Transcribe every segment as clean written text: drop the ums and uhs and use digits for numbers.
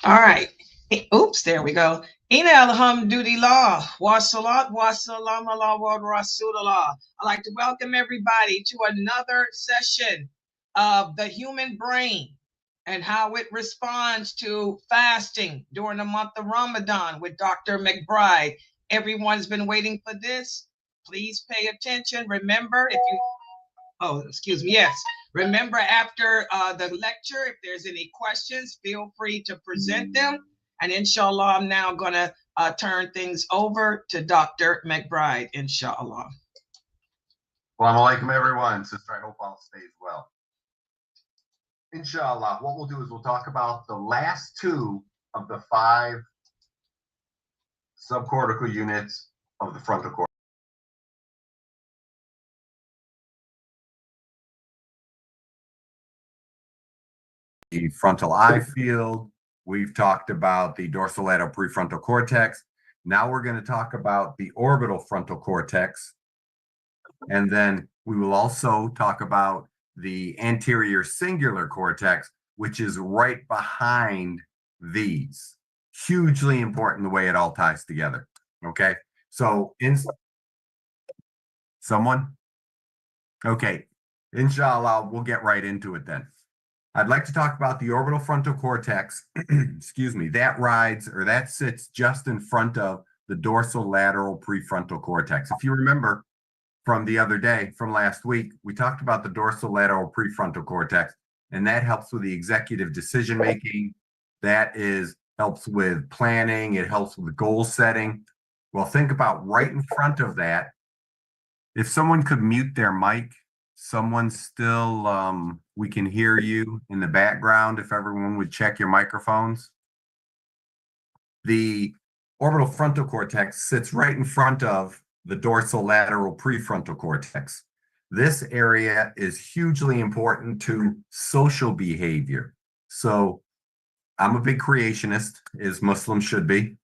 All right. Oops, there we go. Ina alhamdulillah, wa salat wa salam ala wa rasulullah. I'd like to welcome everybody to another session of the human brain and how it responds to fasting during the month of Ramadan with Dr. McBride. Everyone's been waiting for this. Please pay attention. Remember, if you Oh, excuse me. Yes. Remember, after the lecture, if there's any questions, feel free to present them. And inshallah, I'm now going to turn things over to Dr. McBride, inshallah. Assalamu alaikum, everyone. Sister, I hope all stays well. Inshallah, what we'll do is we'll talk about the last two of the 5 subcortical units of the frontal cortex. The frontal eye field. We've talked about the dorsolateral prefrontal cortex. Now we're going to talk about the orbital frontal cortex. And then we will also talk about the anterior cingulate cortex, which is right behind these. Hugely important the way it all ties together. Okay. So someone? Okay. Inshallah, we'll get right into it then. I'd like to talk about the orbital frontal cortex, excuse me, that sits just in front of the dorsolateral prefrontal cortex. If you remember from the other day, from last week, we talked about the dorsolateral prefrontal cortex, and that helps with the executive decision making. That helps with planning. It helps with goal setting. Well, think about right in front of that. If someone could mute their mic, someone still, we can hear you in the background. If everyone would check your microphones. The orbital frontal cortex sits right in front of the dorsolateral prefrontal cortex. This area is hugely important to social behavior. So I'm a big creationist, as Muslims should be.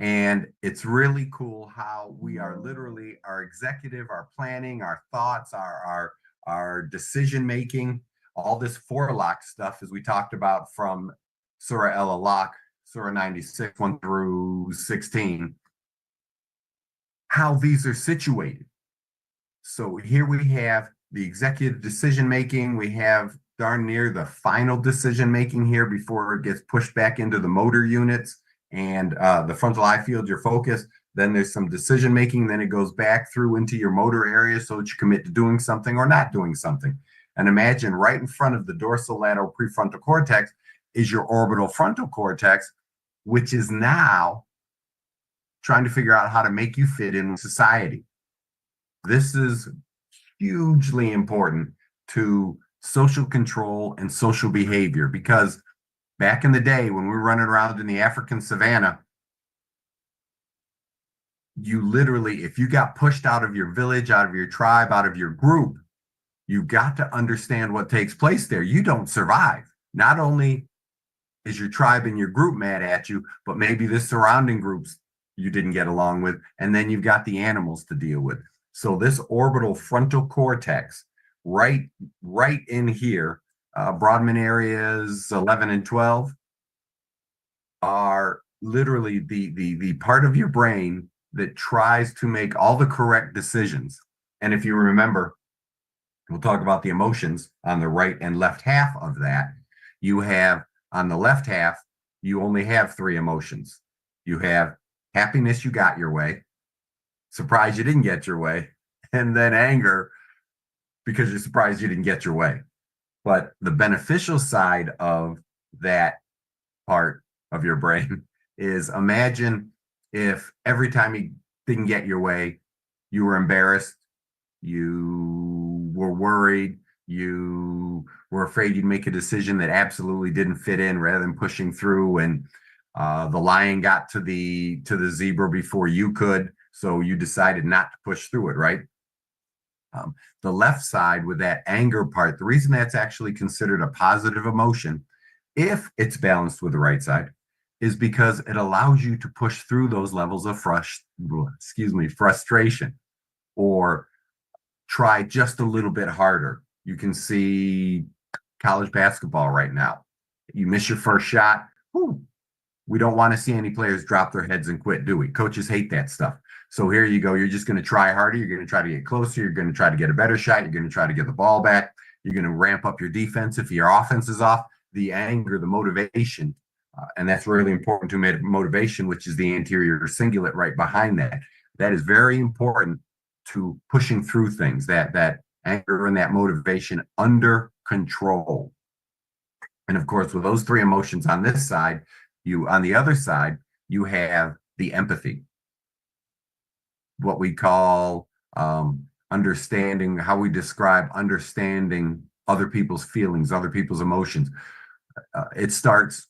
And it's really cool how we are literally our executive, our planning, our thoughts, our decision making, all this forelock stuff, as we talked about from Surah Al-Alaq, Surah 96, 1 through 16, how these are situated. So here we have the executive decision making. We have darn near the final decision making here before it gets pushed back into the motor units and the frontal eye field, your focus. Then there's some decision making. Then it goes back through into your motor area so that you commit to doing something or not doing something. And imagine right in front of the dorsolateral prefrontal cortex is your orbital frontal cortex, which is now trying to figure out how to make you fit in society. This is hugely important to social control and social behavior, because back in the day when we were running around in the African savannah, you literally, if you got pushed out of your village, out of your tribe, out of your group, you got to understand what takes place there. You don't survive. Not only is your tribe and your group mad at you, but maybe the surrounding groups you didn't get along with, and then you've got the animals to deal with. So this orbital frontal cortex, right in here, Brodmann areas 11 and 12, are literally the part of your brain that tries to make all the correct decisions. And if you remember, we'll talk about the emotions on the right and left half of that. You have on the left half, you only have 3 emotions. You have happiness, you got your way, surprise, you didn't get your way, and then anger because you're surprised you didn't get your way. But the beneficial side of that part of your brain is, imagine if every time you didn't get your way, you were embarrassed, you were worried, you were afraid you'd make a decision that absolutely didn't fit in, rather than pushing through, and the lion got to the zebra before you could, so you decided not to push through it, right? The left side with that anger part, the reason that's actually considered a positive emotion, if it's balanced with the right side, is because it allows you to push through those levels of frustration, or try just a little bit harder. You can see college basketball right now. You miss your first shot, whew, We don't want to see any players drop their heads and quit, do we? Coaches hate that stuff. So here you go. You're just going to try harder. You're going to try to get closer. You're going to try to get a better shot. You're going to try to get the ball back. You're going to ramp up your defense. If your offense is off, the anger, the motivation, and that's really important to motivation, which is the anterior cingulate right behind that. That is very important to pushing through things, that anger and that motivation under control. And of course, with those three emotions on this side, on the other side, you have the empathy, what we call understanding, how we describe understanding other people's feelings, other people's emotions. It starts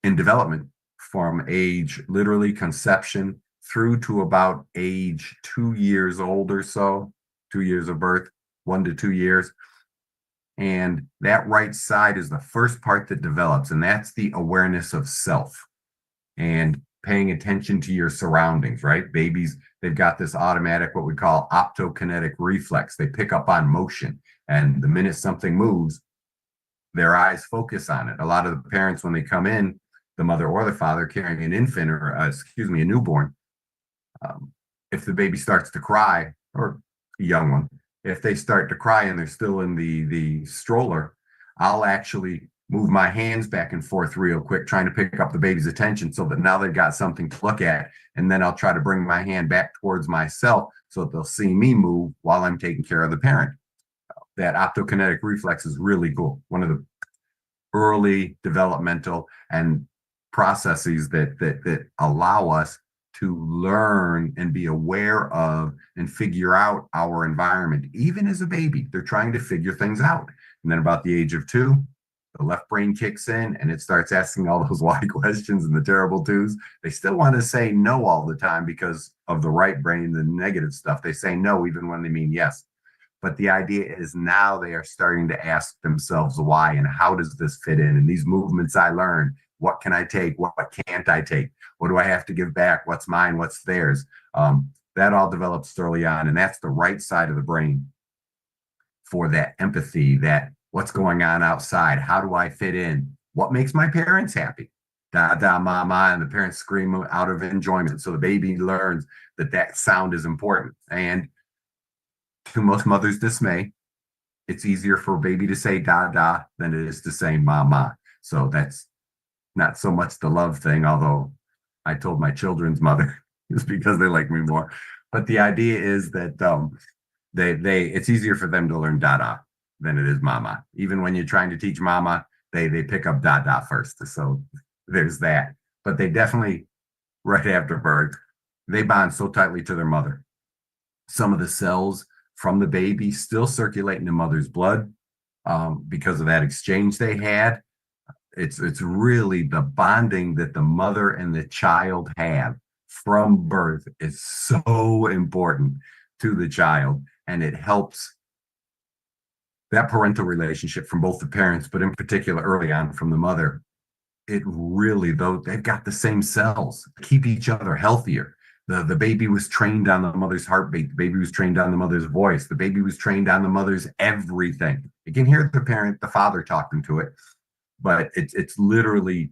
in development from age, literally conception, through to about age 2 years old or so, 2 years of birth, 1 to 2 years. And that right side is the first part that develops, and that's the awareness of self and paying attention to your surroundings, right? Babies, they've got this automatic, what we call optokinetic reflex. They pick up on motion, and the minute something moves, their eyes focus on it. A lot of the parents, when they come in, the mother or the father carrying an infant or, a newborn, if the baby starts to cry, or a young one, if they start to cry and they're still in the stroller, I'll actually move my hands back and forth real quick, trying to pick up the baby's attention so that now they've got something to look at. And then I'll try to bring my hand back towards myself so that they'll see me move while I'm taking care of the parent. That optokinetic reflex is really cool. One of the early developmental and processes that allow us to learn and be aware of and figure out our environment. Even as a baby, they're trying to figure things out. And then about the age of 2, the left brain kicks in and it starts asking all those why questions and the terrible twos. They still want to say no all the time because of the right brain, the negative stuff. They say no even when they mean yes. But the idea is now they are starting to ask themselves why and how does this fit in? And these movements I learned, what can I take? What can't I take? What do I have to give back? What's mine? What's theirs? That all develops early on. And that's the right side of the brain for that empathy, that what's going on outside? How do I fit in? What makes my parents happy? Da, da, mama, and the parents scream out of enjoyment. So the baby learns that sound is important. And to most mothers' dismay, it's easier for a baby to say da, da than it is to say mama. So that's not so much the love thing, although I told my children's mother it's because they like me more. But the idea is that it's easier for them to learn da da than it is mama. Even when you're trying to teach mama, they pick up da da first. So there's that. But they definitely, right after birth, they bond so tightly to their mother. Some of the cells from the baby still circulate in the mother's blood because of that exchange they had. It's really the bonding that the mother and the child have from birth is so important to the child, and it helps that parental relationship from both the parents, but in particular early on from the mother. It really, though, they've got the same cells, keep each other healthier. The baby was trained on the mother's heartbeat. The baby was trained on the mother's voice. The baby was trained on the mother's everything. You can hear the father talking to it, but it's literally,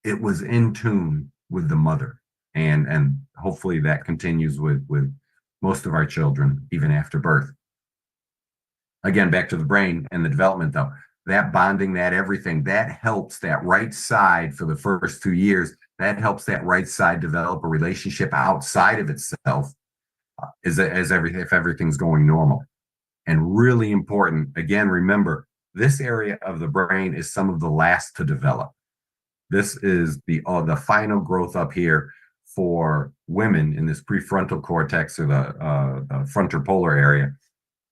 it was in tune with the mother. And hopefully that continues with most of our children, even after birth. Again, back to the brain and the development, though. That bonding, that everything, that helps that right side for the first 2 years. That helps that right side develop a relationship outside of itself if everything's going normal. And really important, again, remember, this area of the brain is some of the last to develop. This is the final growth up here for women in this prefrontal cortex or the frontopolar area.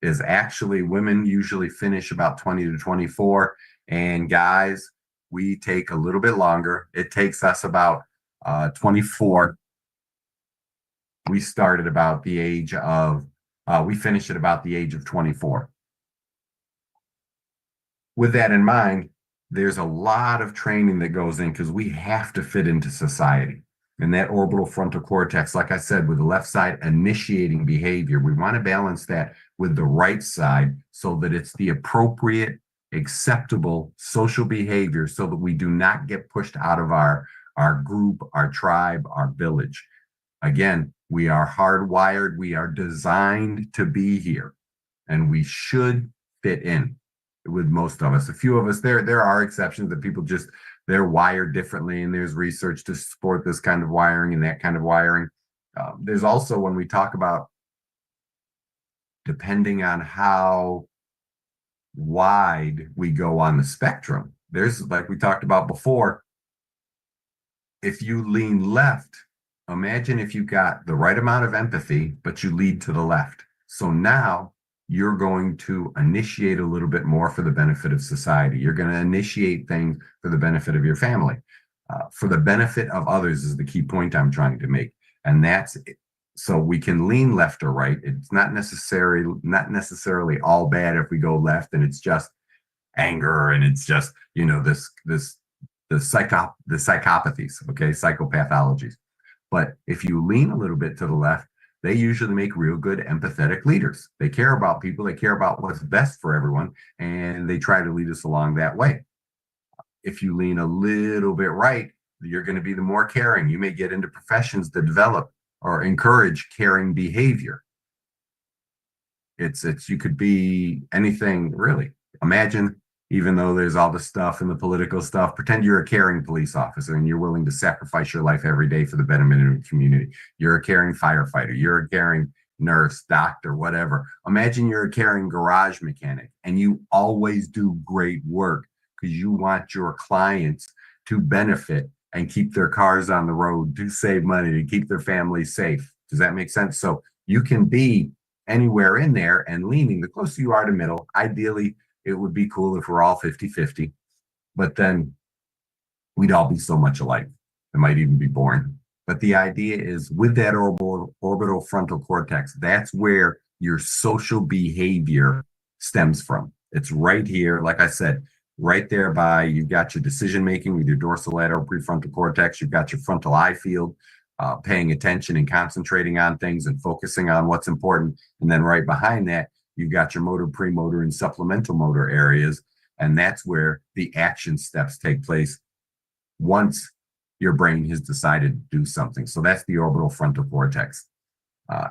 Is actually women usually finish about 20 to 24, and guys, we take a little bit longer. It takes us about 24. We start at about the age of, we finish at about the age of 24. With that in mind, there's a lot of training that goes in because we have to fit into society. And that orbital frontal cortex, like I said, with the left side initiating behavior, we want to balance that with the right side so that it's the appropriate, acceptable social behavior so that we do not get pushed out of our our group, our tribe, our village. Again, we are hardwired. We are designed to be here, and we should fit in with most of us. A few of us, there are exceptions that people just, they're wired differently, and there's research to support this kind of wiring and that kind of wiring. There's also, when we talk about, depending on how wide we go on the spectrum, there's, like we talked about before, if you lean left, imagine if you got the right amount of empathy, but you lead to the left. So now you're going to initiate a little bit more for the benefit of society. You're going to initiate things for the benefit of your family. For the benefit of others is the key point I'm trying to make. And that's it. So we can lean left or right. It's not necessarily all bad if we go left and it's just anger and it's just, the psychopathies, okay, psychopathologies. But if you lean a little bit to the left, they usually make real good empathetic leaders. They care about people, they care about what's best for everyone, and they try to lead us along that way. If you lean a little bit right, you're going to be the more caring. You may get into professions that develop or encourage caring behavior. You could be anything really. Imagine, even though there's all the stuff and the political stuff, pretend you're a caring police officer and you're willing to sacrifice your life every day for the betterment of the community. You're a caring firefighter. You're a caring nurse, doctor, whatever. Imagine you're a caring garage mechanic and you always do great work because you want your clients to benefit and keep their cars on the road, to save money, to keep their families safe. Does that make sense? So you can be anywhere in there, and leaning, the closer you are to middle, ideally, it would be cool if we're all 50-50, but then we'd all be so much alike. It might even be boring. But the idea is, with that orbital frontal cortex, that's where your social behavior stems from. It's right here, like I said, right there by, you've got your decision making with your dorsolateral prefrontal cortex, you've got your frontal eye field, paying attention and concentrating on things and focusing on what's important. And then right behind that, you've got your motor, premotor, and supplemental motor areas. And that's where the action steps take place once your brain has decided to do something. So that's the orbital frontal cortex.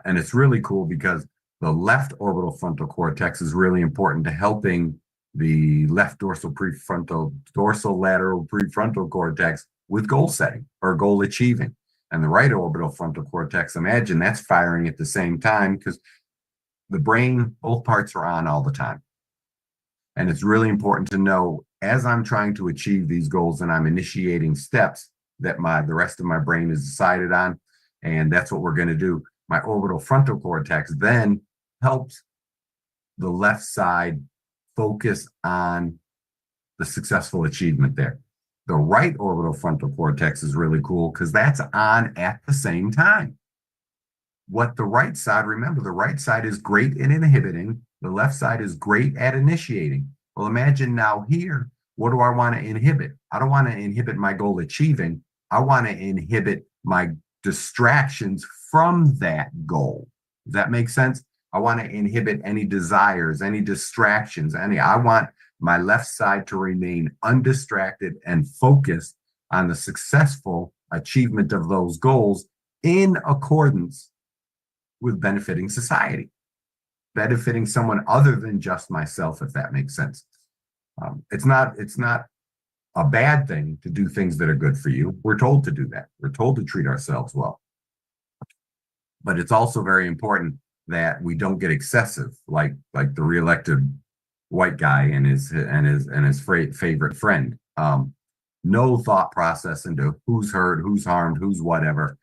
And it's really cool because the left orbital frontal cortex is really important to helping the left dorsolateral prefrontal cortex with goal setting or goal achieving. And the right orbital frontal cortex, imagine that's firing at the same time, because the brain, both parts are on all the time. And it's really important to know, as I'm trying to achieve these goals and I'm initiating steps, that the rest of my brain is decided on. And that's what we're going to do. My orbital frontal cortex then helps the left side focus on the successful achievement there. The right orbital frontal cortex is really cool because that's on at the same time. What the right side, remember, the right side is great in inhibiting, the left side is great at initiating. Well, imagine now here, what do I want to inhibit? I don't want to inhibit my goal achieving. I want to inhibit my distractions from that goal. Does that make sense? I want to inhibit any desires, any distractions, I want my left side to remain undistracted and focused on the successful achievement of those goals in accordance with benefiting society, benefiting someone other than just myself, if that makes sense. It's not a bad thing to do things that are good for you. We're told to do that. We're told to treat ourselves well. But it's also very important that we don't get excessive, like the reelected white guy and his favorite friend. No thought process into who's hurt, who's harmed, who's whatever.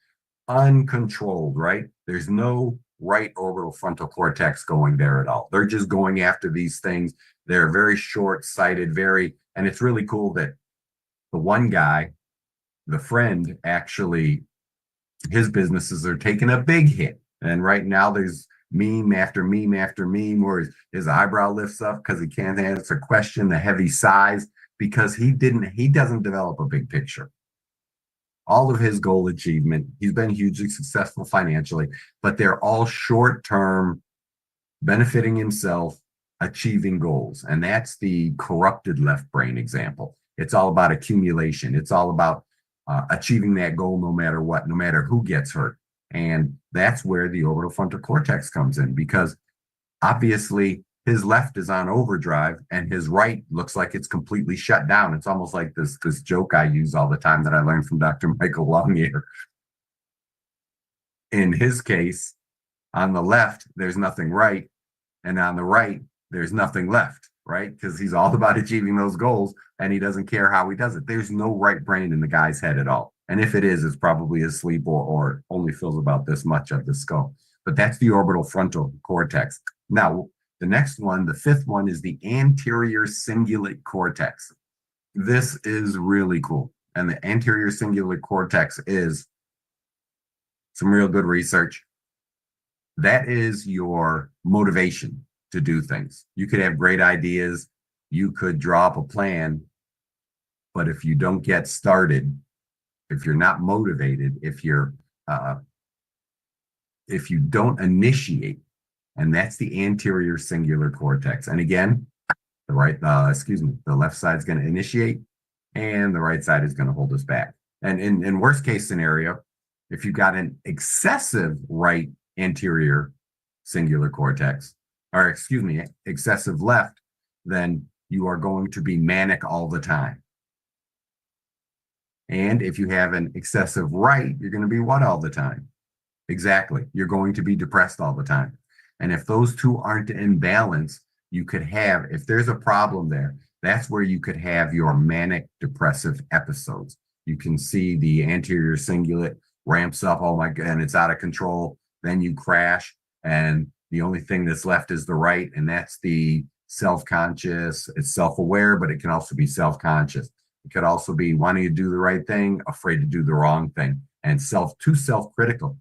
Uncontrolled, right? There's no right orbital frontal cortex going there at all. They're just going after these things. They're very short-sighted, and it's really cool that the one guy, the friend, actually, his businesses are taking a big hit. And right now there's meme after meme after meme where his eyebrow lifts up because he can't answer a question, the heavy sighs, because he doesn't develop a big picture. All of his goal achievement, he's been hugely successful financially, but they're all short-term, benefiting himself, achieving goals. And that's the corrupted left brain example. It's all about accumulation. It's all about achieving that goal no matter what, no matter who gets hurt. And that's where the orbital frontal cortex comes in, because obviously his left is on overdrive and his right looks like it's completely shut down. It's almost like this joke I use all the time that I learned from Dr. Michael Longear. In his case, on the left, there's nothing right. And on the right, there's nothing left, right? Because he's all about achieving those goals and he doesn't care how he does it. There's no right brain in the guy's head at all. And if it is, it's probably asleep or only fills about this much of the skull. But that's the orbital frontal cortex. Now, the next one, the fifth one, is the anterior cingulate cortex. This is really cool. And the anterior cingulate cortex is some real good research. That is your motivation to do things. You could have great ideas. You could draw up a plan. But if you don't get started, if you're not motivated, if you don't initiate, and that's the anterior cingulate cortex. And again, the left side is going to initiate and the right side is going to hold us back. And in worst case scenario, if you've got an excessive right anterior cingulate cortex, or excessive left, then you are going to be manic all the time. And if you have an excessive right, you're going to be what all the time? Exactly. You're going to be depressed all the time. And if those two aren't in balance, you could have, if there's a problem there, that's where you could have your manic depressive episodes. You can see the anterior cingulate ramps up, oh my God, and it's out of control. Then you crash, and the only thing that's left is the right, and that's the self-conscious. It's self-aware, but it can also be self-conscious. It could also be wanting to do the right thing, afraid to do the wrong thing, and too self-critical.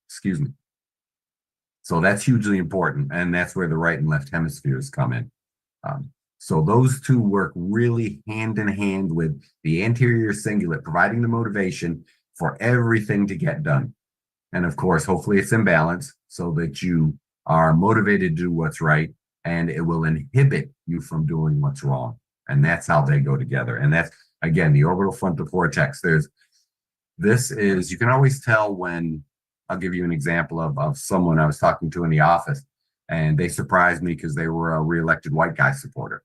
Excuse me. So that's hugely important, and that's where the right and left hemispheres come in. So those two work really hand in hand with the anterior cingulate, providing the motivation for everything to get done. And of course, hopefully it's in balance so that you are motivated to do what's right, and it will inhibit you from doing what's wrong. And that's how they go together. And that's, again, the orbital frontal cortex. You can always tell when, I'll give you an example of someone I was talking to in the office, and they surprised me because they were a reelected white guy supporter.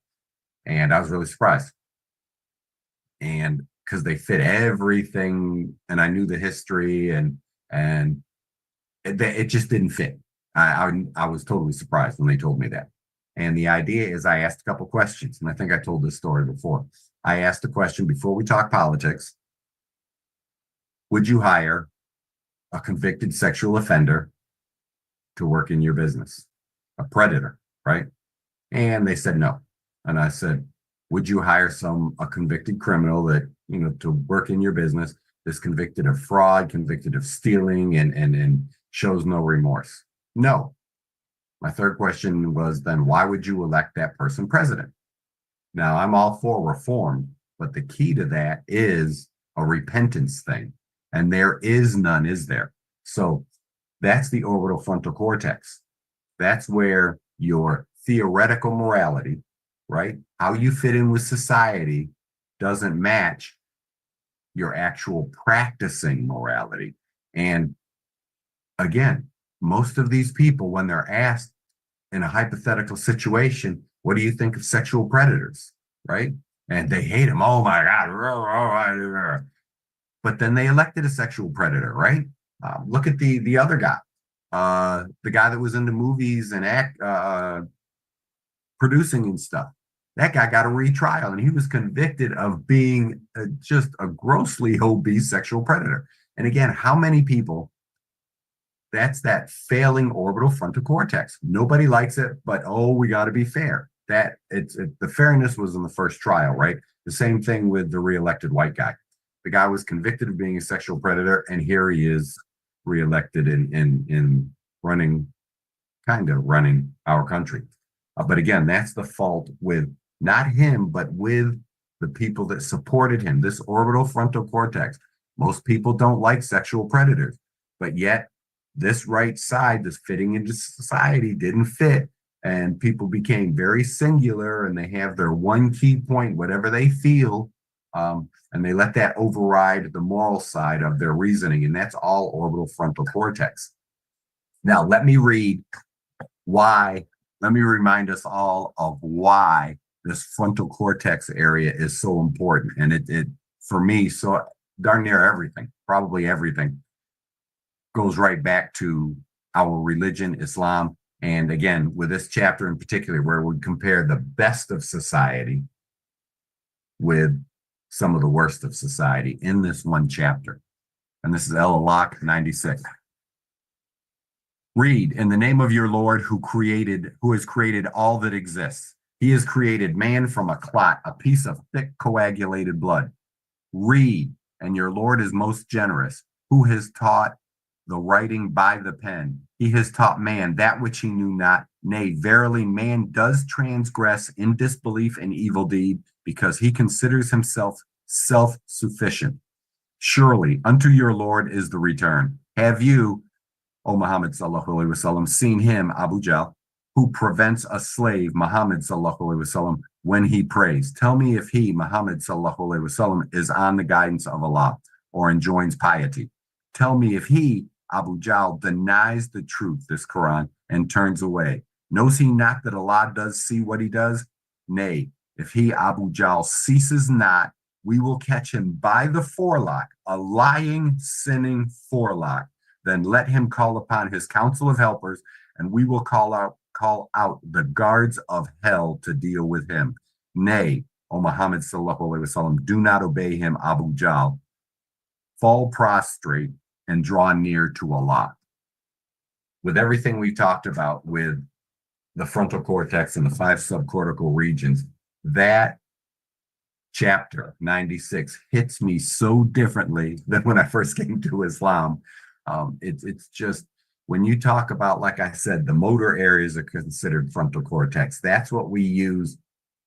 And I was really surprised. And because they fit everything, and I knew the history, and it just didn't fit. I was totally surprised when they told me that. And the idea is I asked a couple questions, and I think I told this story before. I asked a question before we talk politics. Would you hire a convicted sexual offender to work in your business? A predator, right? And they said no. And I said, would you hire a convicted criminal that, to work in your business, that's convicted of fraud, convicted of stealing, and shows no remorse? No. My third question was, then why would you elect that person president? Now, I'm all for reform, but the key to that is a repentance thing. And there is none, is there? So that's the orbital frontal cortex. That's where your theoretical morality, right? How you fit in with society doesn't match your actual practicing morality. And again, most of these people, when they're asked in a hypothetical situation, what do you think of sexual predators, right? And they hate them. Oh my God. But then they elected a sexual predator, right? Look at the other guy, the guy that was into movies and producing and stuff. That guy got a retrial, and he was convicted of being just a grossly obese sexual predator. And again, how many people? That's that failing orbital frontal cortex. Nobody likes it, but we got to be fair. The fairness was in the first trial, right? The same thing with the reelected white guy. The guy was convicted of being a sexual predator, and here he is reelected in running our country. But again, that's the fault with not him, but with the people that supported him. This orbital frontal cortex. Most people don't like sexual predators, but yet this right side that's fitting into society didn't fit, and people became very singular, and they have their one key point, whatever they feel, And they let that override the moral side of their reasoning, and that's all orbital frontal cortex. Now, let me remind us all of why this frontal cortex area is so important. And it for me, so darn near everything, probably everything, goes right back to our religion, Islam. And again, with this chapter in particular, where we compare the best of society with some of the worst of society in this one chapter. And this is El-Alaq 96. Read, in the name of your Lord who has created all that exists. He has created man from a clot, a piece of thick coagulated blood. Read, and your Lord is most generous, who has taught the writing by the pen. He has taught man that which he knew not. Nay, verily, man does transgress in disbelief and evil deed, because he considers himself self-sufficient. Surely unto your Lord is the return. Have you, O Muhammad sallallahu alaihi wasallam, seen him, Abu Jahl, who prevents a slave, Muhammad sallallahu alaihi wasallam, when he prays? Tell me if he, Muhammad sallallahu alaihi wasallam, is on the guidance of Allah or enjoins piety. Tell me if he, Abu Jahl, denies the truth, this Quran, and turns away. Knows he not that Allah does see what he does? Nay, if he, Abu Jahl, ceases not, we will catch him by the forelock, a lying, sinning forelock. Then let him call upon his council of helpers, and we will call out the guards of hell to deal with him. Nay, O Muhammad sallallahu alaihi wasallam, do not obey him, Abu Jahl. Fall prostrate and draw near to Allah. With everything we talked about with the frontal cortex and the 5 subcortical regions, that chapter 96 hits me so differently than when I first came to Islam. It's just, when you talk about, like I said, the motor areas are considered frontal cortex. That's what we use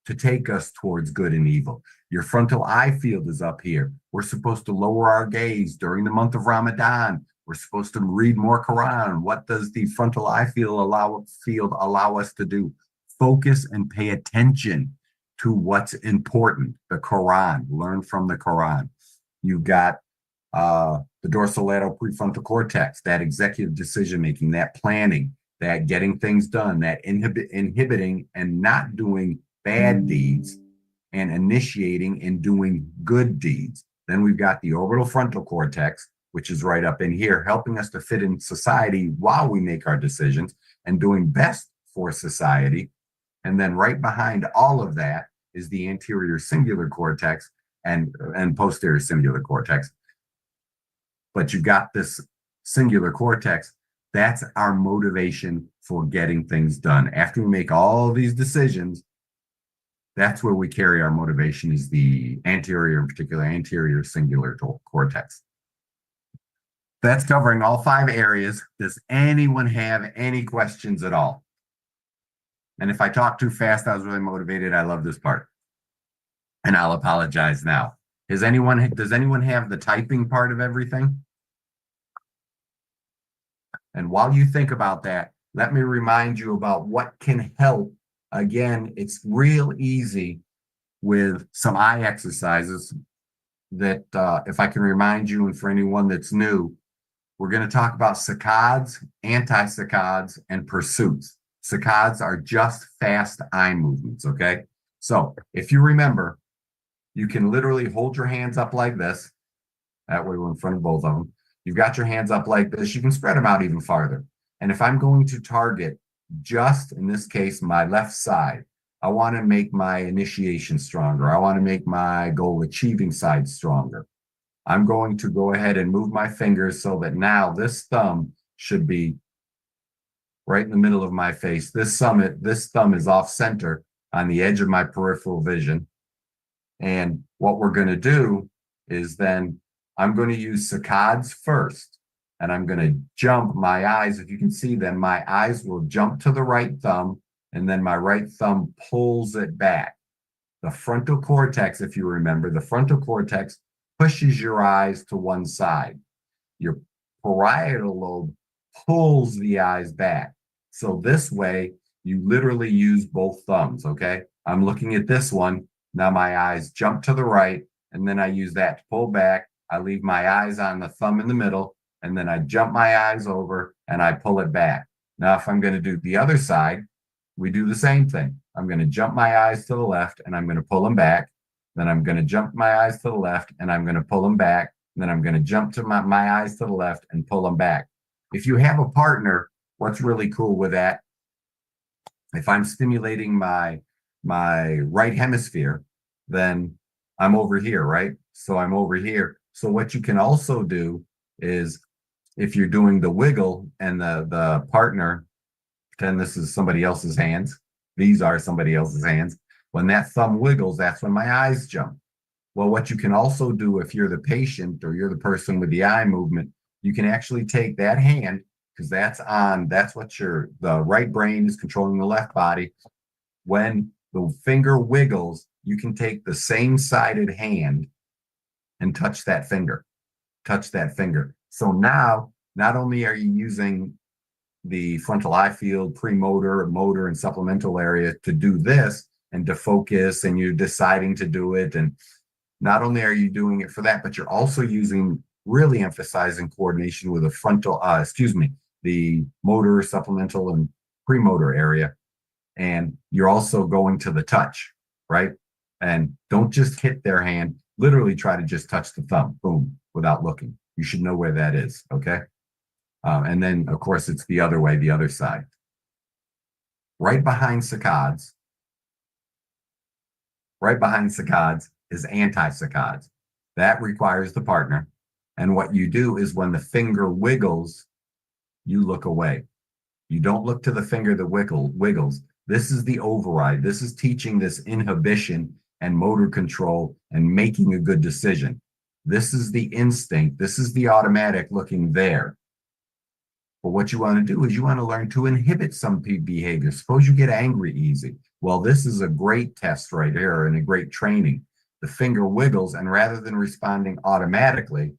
to take us towards good and evil. Your frontal eye field is up here. We're supposed to lower our gaze during the month of Ramadan. We're supposed to read more Quran. What does the frontal eye field allow us to do? Focus and pay attention to what's important. The Quran. Learn from the Quran. You've got the dorsolateral prefrontal cortex, that executive decision making, that planning, that getting things done, that inhibiting and not doing bad deeds, and initiating and doing good deeds. Then we've got the orbital frontal cortex, which is right up in here, helping us to fit in society while we make our decisions and doing best for society. And then right behind all of that is the anterior cingulate cortex and posterior cingulate cortex. But you got this cingulate cortex. That's our motivation for getting things done. After we make all these decisions, that's where we carry our motivation, is the anterior, in particular, anterior cingulate cortex. That's covering all 5 areas. Does anyone have any questions at all? And if I talk too fast, I was really motivated. I love this part. And I'll apologize now. Does anyone have the typing part of everything? And while you think about that, let me remind you about what can help. Again, it's real easy with some eye exercises that, if I can remind you, and for anyone that's new, we're going to talk about saccades, anti-saccades, and pursuits. Saccades are just fast eye movements, okay? So if you remember, you can literally hold your hands up like this. That way we're in front of both of them. You've got your hands up like this. You can spread them out even farther. And if I'm going to target just, in this case, my left side, I want to make my initiation stronger. I want to make my goal achieving side stronger. I'm going to go ahead and move my fingers so that now this thumb should be right in the middle of my face. This thumb is off center on the edge of my peripheral vision. And what we're going to do is then I'm going to use saccades first. And I'm going to jump my eyes. If you can see them, my eyes will jump to the right thumb, and then my right thumb pulls it back. The frontal cortex, if you remember, the frontal cortex pushes your eyes to one side. Your parietal lobe pulls the eyes back. So this way, you literally use both thumbs, okay? I'm looking at this one. Now my eyes jump to the right, and then I use that to pull back. I leave my eyes on the thumb in the middle, and then I jump my eyes over and I pull it back. Now, if I'm going to do the other side, we do the same thing. I'm going to jump my eyes to the left and I'm going to pull them back. Then I'm going to jump my eyes to the left and I'm going to pull them back. And then I'm going to jump to my eyes to the left and pull them back. If you have a partner, what's really cool with that, if I'm stimulating my right hemisphere, then I'm over here, right? So I'm over here. So what you can also do is, if you're doing the wiggle and the partner, pretend this is somebody else's hands. These are somebody else's hands. When that thumb wiggles, that's when my eyes jump. Well, what you can also do if you're the patient or you're the person with the eye movement, you can actually take that hand, because that's what the right brain is controlling the left body. When the finger wiggles, you can take the same sided hand and touch that finger. So now, not only are you using the frontal eye field, premotor, motor, and supplemental area to do this and to focus, and you're deciding to do it, and not only are you doing it for that, but you're also really emphasizing coordination with the motor, supplemental, and premotor area. And you're also going to the touch, right? And don't just hit their hand, literally try to just touch the thumb, boom, without looking. You should know where that is, okay? And then, of course, it's the other way, the other side. Right behind saccades is anti-saccades. That requires the partner. And what you do is, when the finger wiggles, you look away. You don't look to the finger that wiggles. This is the override. This is teaching this inhibition and motor control and making a good decision. This is the instinct. This is the automatic looking there. But what you want to do is you want to learn to inhibit some behavior. Suppose you get angry easy. Well, this is a great test right here and a great training. The finger wiggles, and rather than responding automatically,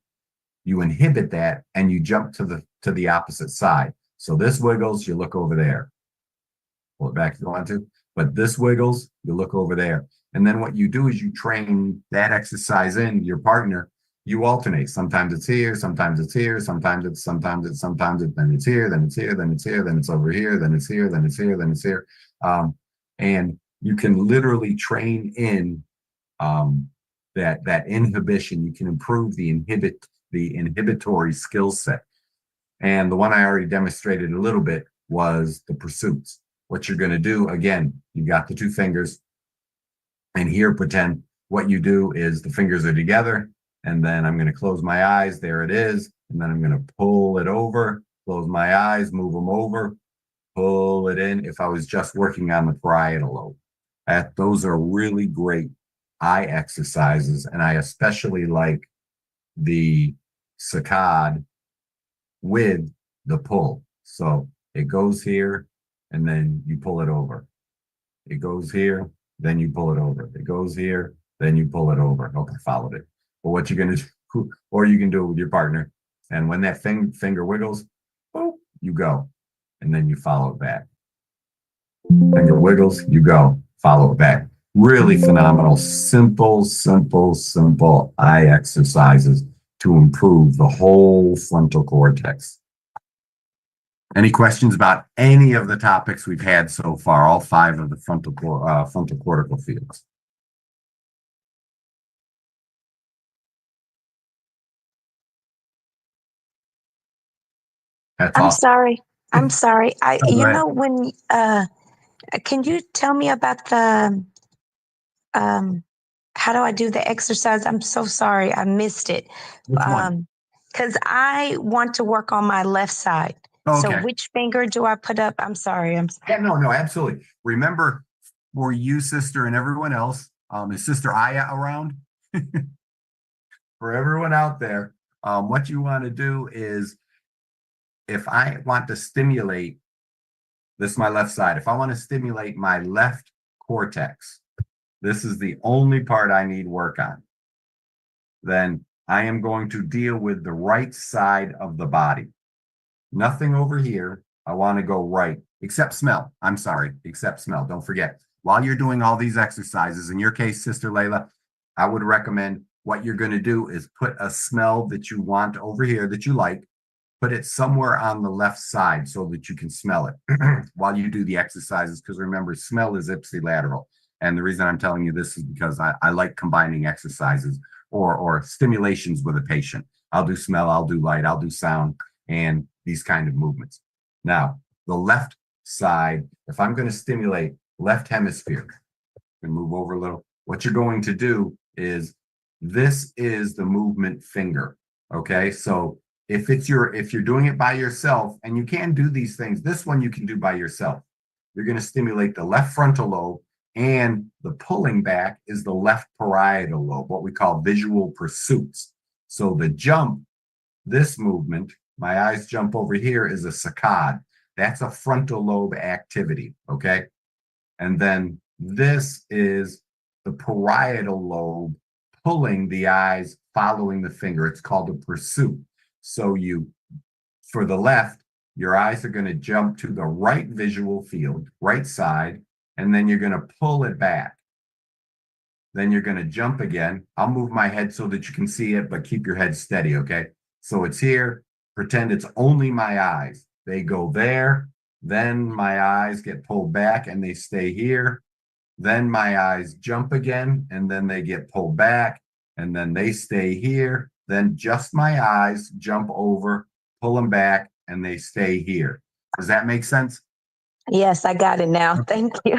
you inhibit that and you jump to the opposite side. So this wiggles, you look over there. Pull it back if you want to. But this wiggles, you look over there. And then what you do is you train that exercise in your partner. You alternate. Sometimes it's here, sometimes it's here, sometimes it's then it's here, then it's here, then it's here, then it's over here, then it's here, then it's here, then it's here. And you can literally train in that inhibition. You can improve the inhibitory skill set. And the one I already demonstrated a little bit was the pursuits. What you're going to do, again, you got the two fingers, and here pretend what you do is the fingers are together, and then I'm going to close my eyes. There it is. And then I'm going to pull it over, close my eyes, move them over, pull it in. If I was just working on the parietal lobe, those are really great eye exercises. And I especially like the saccade with the pull. So it goes here, and then you pull it over. It goes here, then you pull it over. It goes here, then you pull it over. Okay, followed it. But what you're going to do, or you can do it with your partner. And when that finger wiggles, boop, you go. And then you follow it back. Finger wiggles, you go. Follow it back. Really phenomenal, simple eye exercises to improve the whole frontal cortex. Any questions about any of the topics we've had so far, all 5 of the frontal cortical fields? That's I'm all. sorry. I'm sorry. Go ahead. When can you tell me about the how do I do the exercise? I'm so sorry. I missed it. Which one? Because I want to work on my left side. So Okay. which finger do I put up? I'm sorry. Yeah, no, absolutely. Remember, for you, sister, and everyone else, is Sister Aya around? For everyone out there, what you want to do is, if I want to stimulate, this is my left side. If I want to stimulate my left cortex, this is the only part I need work on. Then I am going to deal with the right side of the body. Nothing over here. I want to go right, except smell. I'm sorry, except smell. Don't forget, while you're doing all these exercises, in your case, Sister Layla, I would recommend what you're going to do is put a smell that you want over here that you like, put it somewhere on the left side so that you can smell it while you do the exercises. Because remember, smell is ipsilateral. And the reason I'm telling you this is because I like combining exercises or stimulations with a patient. I'll do smell, I'll do light, I'll do sound, and these kind of movements. Now, the left side, if I'm going to stimulate left hemisphere, and move over a little, what you're going to do is, this is the movement finger. Okay, so if you're doing it by yourself, and you can do these things, this one you can do by yourself. You're going to stimulate the left frontal lobe, and the pulling back is the left parietal lobe, what we call visual pursuits. So the jump, this movement, my eyes jump over here, is a saccade. That's a frontal lobe activity, okay? And then this is the parietal lobe pulling the eyes, following the finger. It's called a pursuit. So for the left, your eyes are going to jump to the right visual field, right side, and then you're going to pull it back. Then you're going to jump again. I'll move my head so that you can see it, but keep your head steady, okay? So it's here. Pretend it's only my eyes. They go there. Then my eyes get pulled back and they stay here. Then my eyes jump again, and then they get pulled back, and then they stay here. Then just my eyes jump over, pull them back, and they stay here. Does that make sense? Yes, I got it now. Thank you.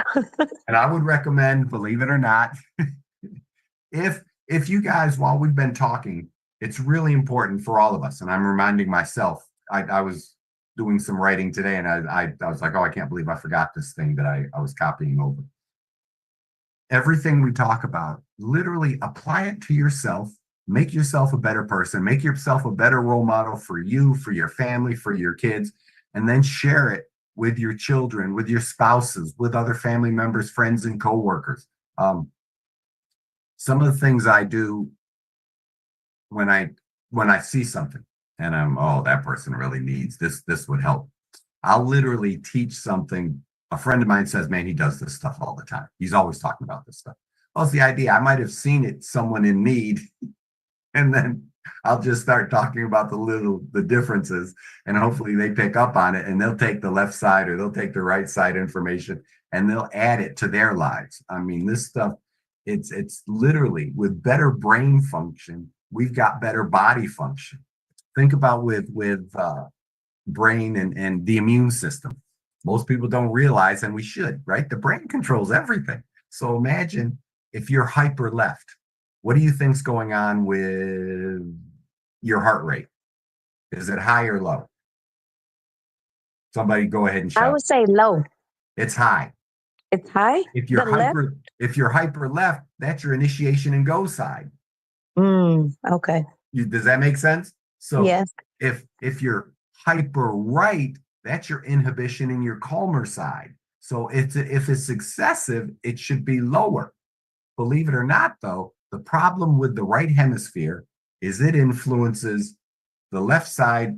And I would recommend, believe it or not, if you guys, while we've been talking, it's really important for all of us. And I'm reminding myself, I was doing some writing today, and I was like, oh, I can't believe I forgot this thing that I was copying over. Everything we talk about, literally apply it to yourself, make yourself a better person, make yourself a better role model for you, for your family, for your kids, and then share it with your children, with your spouses, with other family members, friends, and coworkers. Some of the things I do when I see something and that person really needs this would help. I'll literally teach something. A friend of mine says, man, he does this stuff all the time. He's always talking about this stuff. Well, it's the idea. I might have seen it, someone in need, and then I'll just start talking about the differences, and hopefully they pick up on it, and they'll take the left side or they'll take the right side information and they'll add it to their lives. I mean, this stuff, it's literally, with better brain function, we've got better body function. Think about with brain and the immune system. Most people don't realize, and we should, right? The brain controls everything. So imagine if you're hyper left, what do you think's going on with your heart rate? Is it high or low? Somebody go ahead and shout. I would say low. It's high. It's high? If you're hyper left, that's your initiation and go side. Okay. Does that make sense? So yes. If you're hyper right, that's your inhibition in your calmer side. So if it's excessive, it should be lower. Believe it or not, though, the problem with the right hemisphere is it influences the left side.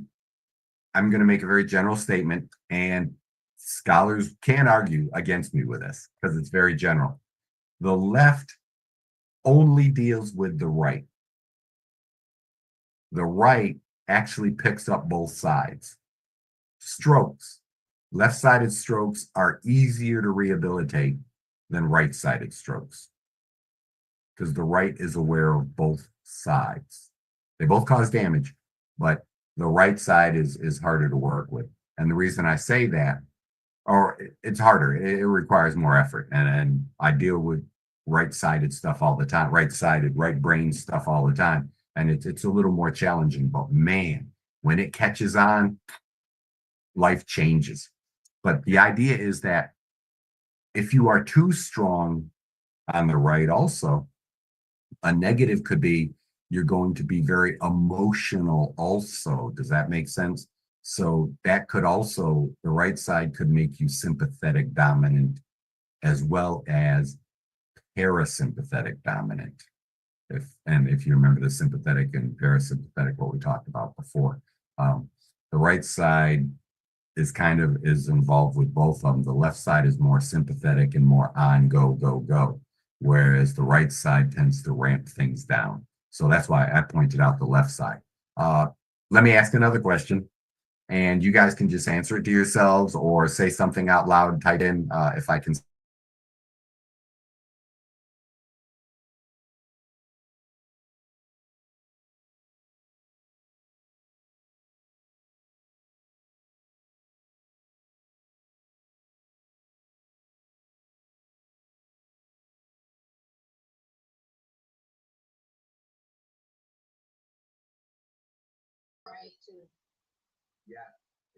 I'm going to make a very general statement, and scholars can't argue against me with this because it's very general. The left only deals with the right. The right actually picks up both sides. Strokes. Left-sided strokes are easier to rehabilitate than right-sided strokes because the right is aware of both sides. They both cause damage, but the right side is harder to work with. And the reason I say that, or it's harder, it requires more effort. And I deal with right-sided stuff all the time, right-sided, right brain stuff all the time. And it's a little more challenging, but man, when it catches on, life changes. But the idea is that if you are too strong on the right also, a negative could be you're going to be very emotional also. Does that make sense? So that could also, the right side could make you sympathetic dominant as well as parasympathetic dominant. If you remember the sympathetic and parasympathetic, what we talked about before, the right side is involved with both of them. The left side is more sympathetic and more on, go, go, go, whereas the right side tends to ramp things down. So that's why I pointed out the left side. Let me ask another question, and you guys can just answer it to yourselves or say something out loud, type in if I can. Yeah,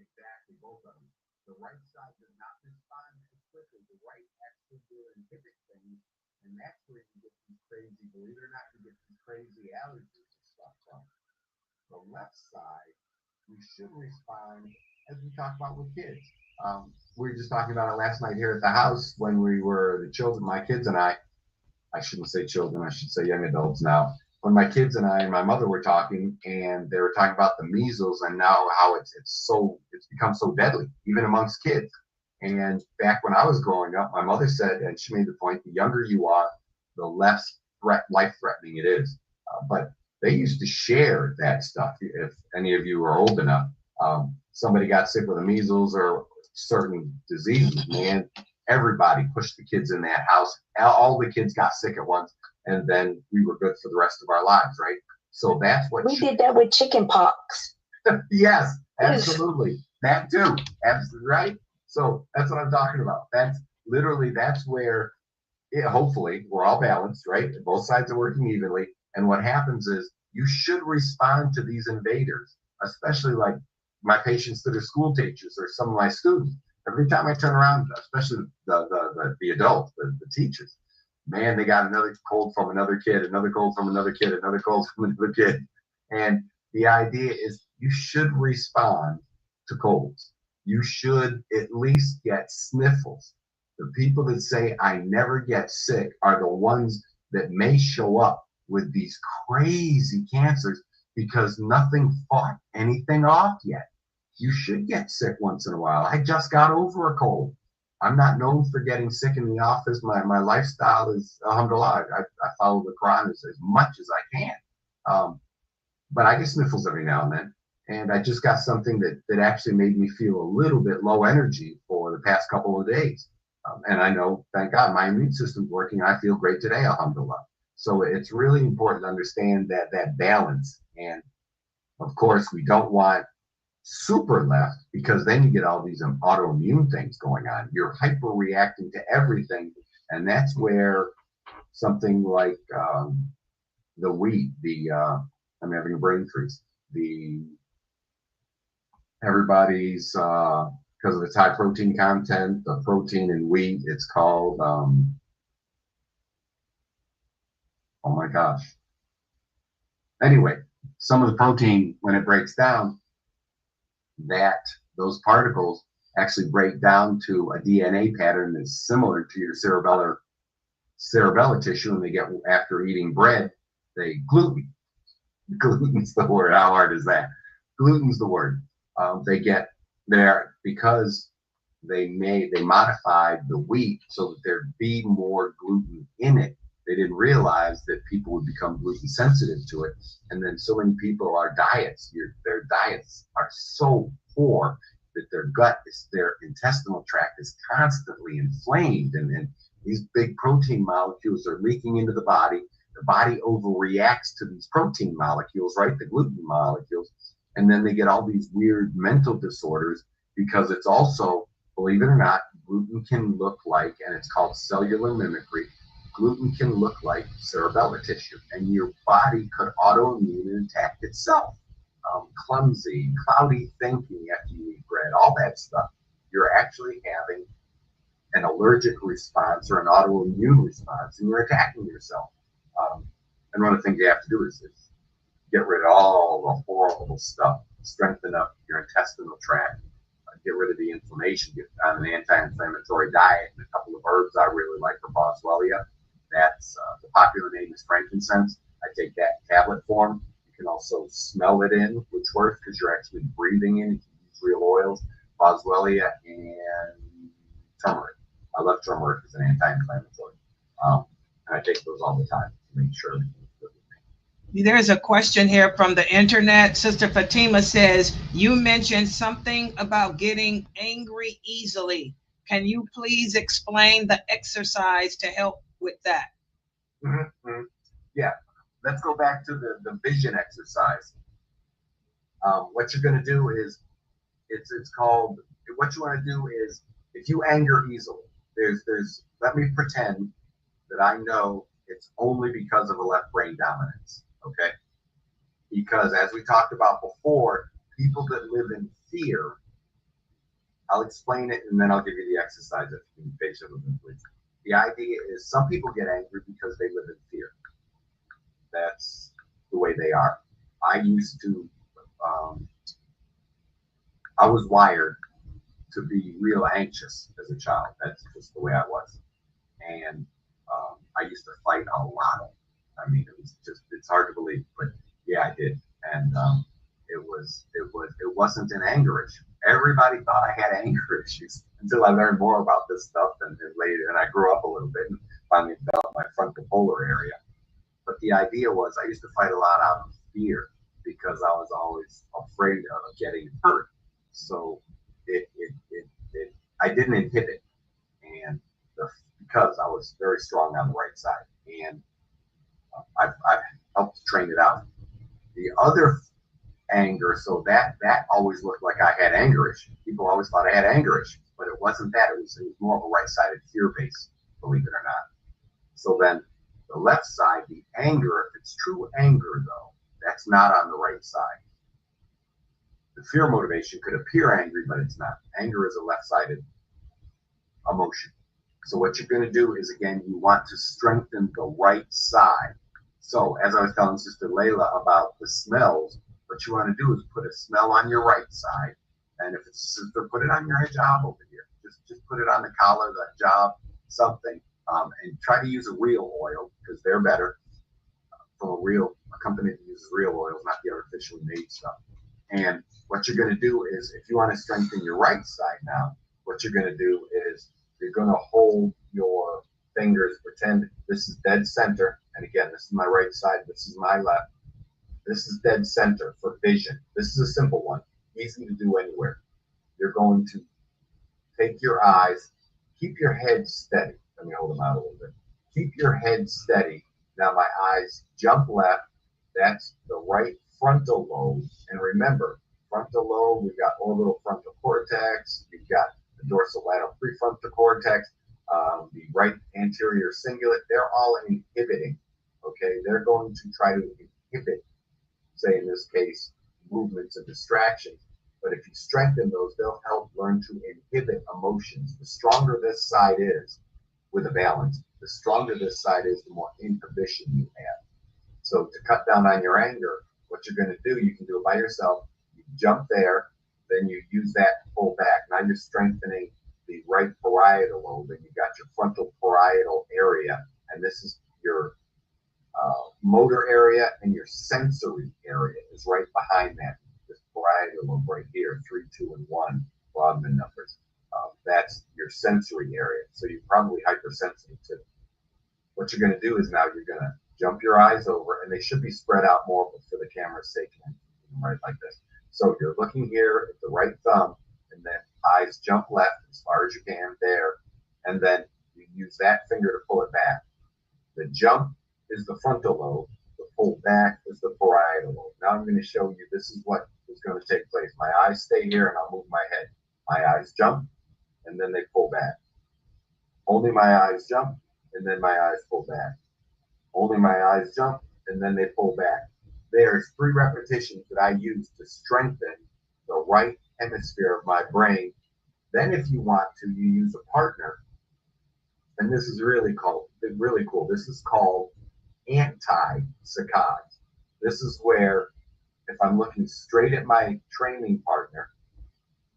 exactly, both of them. The right side does not respond as quickly. The right actually will inhibit things, and that's where you get these crazy, believe it or not, you get these crazy allergies and stuff from. The left side, we should respond as we talk about with kids. We were just talking about it last night here at the house when we were the children, my kids and I shouldn't say children, I should say young adults now. When my kids and I and my mother were talking, and they were talking about the measles and now how it's become so deadly, even amongst kids. And back when I was growing up, my mother said, and she made the point, the younger you are, the less life-threatening it is. But they used to share that stuff. If any of you are old enough, somebody got sick with the measles or certain diseases, man, everybody pushed the kids in that house. All the kids got sick at once, and then we were good for the rest of our lives, right? So that's what we did that with chicken pox. Yes, absolutely. That too. Absolutely right. So that's what I'm talking about. That's where hopefully we're all balanced, right? Both sides are working evenly. And what happens is you should respond to these invaders, especially like my patients that are school teachers or some of my students. Every time I turn around, especially the adults, the teachers, man, they got another cold from another kid, another cold from another kid, another cold from another kid. And the idea is you should respond to colds. You should at least get sniffles. The people that say I never get sick are the ones that may show up with these crazy cancers because nothing fought anything off yet. You should get sick once in a while. I just got over a cold. I'm not known for getting sick in the office. My lifestyle is, alhamdulillah, I follow the Quran as much as I can. But I get sniffles every now and then. And I just got something that actually made me feel a little bit low energy for the past couple of days. And I know, thank God, my immune system's working. I feel great today, alhamdulillah. So it's really important to understand that balance. And of course, we don't want super left because then you get all these autoimmune things going on. You're hyper reacting to everything. And that's where something like the wheat, I'm having a brain freeze. Everybody's because of its high protein content, the protein in wheat, it's called oh my gosh. Anyway, some of the protein, when it breaks down, those particles actually break down to a DNA pattern that's similar to your cerebellar tissue, and they get, after eating bread, gluten's the word. How hard is that? Gluten's the word. They get there because they modified the wheat so that there'd be more gluten in it. They didn't realize that people would become gluten sensitive to it. And then so many people, their diets are so poor that their intestinal tract is constantly inflamed. And these big protein molecules are leaking into the body. The body overreacts to these protein molecules, right? The gluten molecules. And then they get all these weird mental disorders because it's also, believe it or not, gluten can look like, and it's called cellular mimicry, gluten can look like cerebellar tissue, and your body could autoimmune and attack itself. Clumsy, cloudy thinking after you eat bread, all that stuff. You're actually having an allergic response or an autoimmune response, and you're attacking yourself. And one of the things you have to do is get rid of all the horrible stuff, strengthen up your intestinal tract, get rid of the inflammation, get on an anti-inflammatory diet, and a couple of herbs I really like for Boswellia. That's the popular name is frankincense. I take that in tablet form. You can also smell it in, which works because you're actually breathing in. You can use real oils, Boswellia, and turmeric. I love turmeric as an anti-inflammatory. And I take those all the time to make sure everything's good with me. There's a question here from the internet. Sister Fatima says, you mentioned something about getting angry easily. Can you please explain the exercise to help with that? Mm-hmm. Yeah, let's go back to the vision exercise. What you're going to do is, it's called, what you want to do is, if you anger easily, let me pretend that I know it's only because of a left brain dominance, okay? Because as we talked about before, people that live in fear, I'll explain it and then I'll give you the exercise if you can be patient with me, please. The idea is some people get angry because they live in fear. That's the way they are. I used to, I was wired to be real anxious as a child. That's just the way I was. And I used to fight a lot. I mean, it's hard to believe, but yeah, I did. And it wasn't an anger issue. Everybody thought I had anger issues until I learned more about this stuff and later, and I grew up a little bit and finally developed my frontal polar area. But the idea was I used to fight a lot out of fear because I was always afraid of getting hurt. So I didn't inhibit, and because I was very strong on the right side, and I've helped train it out. The other anger, so that always looked like I had anger issues. People always thought I had anger issues, but it wasn't that. It was more of a right-sided fear base, believe it or not. So then the left side, the anger, if it's true anger though, that's not on the right side. The fear motivation could appear angry, but it's not. Anger is a left-sided emotion. So what you're going to do is, again, you want to strengthen the right side. So as I was telling Sister Layla about the smells, what you want to do is put a smell on your right side. And if it's sister, put it on your hijab over here. Just put it on the collar, the hijab, something. And try to use a real oil because they're better from a company that uses real oils, not the artificially made stuff. And what you're going to do is, if you want to strengthen your right side now, what you're going to do is you're going to hold your fingers, pretend this is dead center. And again, this is my right side, this is my left. This is dead center for vision. This is a simple one, easy to do anywhere. You're going to take your eyes, keep your head steady. Let me hold them out a little bit. Keep your head steady. Now my eyes jump left. That's the right frontal lobe. And remember, frontal lobe, we've got orbital frontal cortex. You've got the dorsolateral prefrontal cortex, the right anterior cingulate. They're all inhibiting. Okay, they're going to try to inhibit, say in this case, movements and distractions. But if you strengthen those, they'll help learn to inhibit emotions. The stronger this side is with a balance, the stronger this side is, the more inhibition you have. So to cut down on your anger, what you're going to do, you can do it by yourself. You jump there, then you use that to pull back. Now you're strengthening the right parietal lobe, and you got your frontal parietal area, and this is your motor area, and your sensory area is right behind that. This parietal lobe right here, 3, 2, and 1, Rodman numbers. That's your sensory area. So you're probably hypersensitive too. What you're going to do is now you're going to jump your eyes over, and they should be spread out more, but for the camera's sake, right like this. So you're looking here at the right thumb, and then eyes jump left as far as you can there, and then you use that finger to pull it back. The jump is the frontal lobe, the pull back is the parietal lobe. Now I'm going to show you this is what is going to take place. My eyes stay here, and I'll move my head. My eyes jump, and then they pull back. Only my eyes jump, and then my eyes pull back. Only my eyes jump, and then they pull back. There's 3 repetitions that I use to strengthen the right hemisphere of my brain. Then if you want to, you use a partner. And this is really cool. This is called anti-saccade. This is where if I'm looking straight at my training partner,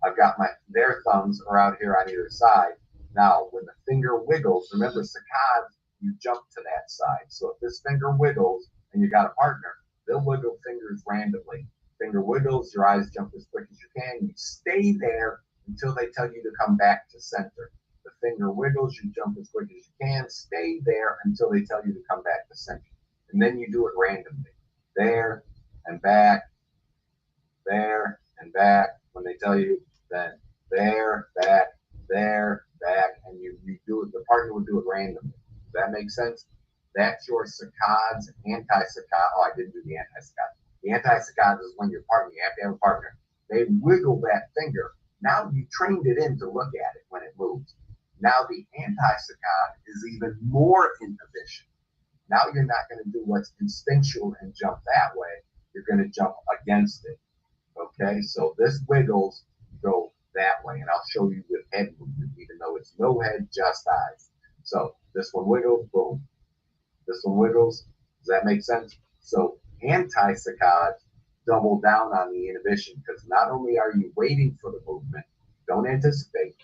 I've got their thumbs are out here on either side. Now, when the finger wiggles, remember saccade, you jump to that side. So if this finger wiggles and you got a partner, they'll wiggle fingers randomly. Finger wiggles, your eyes jump as quick as you can. You stay there until they tell you to come back to center. The finger wiggles, you jump as quick as you can. Stay there until they tell you to come back to center. And then you do it randomly. there and back, there and back. When they tell you then there, back, and you do it, the partner would do it randomly. Does that make sense? That's your saccades, anti-saccade. Oh, I didn't do the anti-saccade. The anti-saccade is when your partner, you have to have a partner. They wiggle that finger. Now you trained it in to look at it when it moves. Now the anti-saccade is even more inhibition. Now you're not going to do what's instinctual and jump that way. You're going to jump against it. Okay, so this wiggles go that way, and I'll show you with head movement, even though it's no head, just eyes. So this one wiggles, boom. This one wiggles. Does that make sense? So anti-saccade double down on the inhibition, because not only are you waiting for the movement, don't anticipate,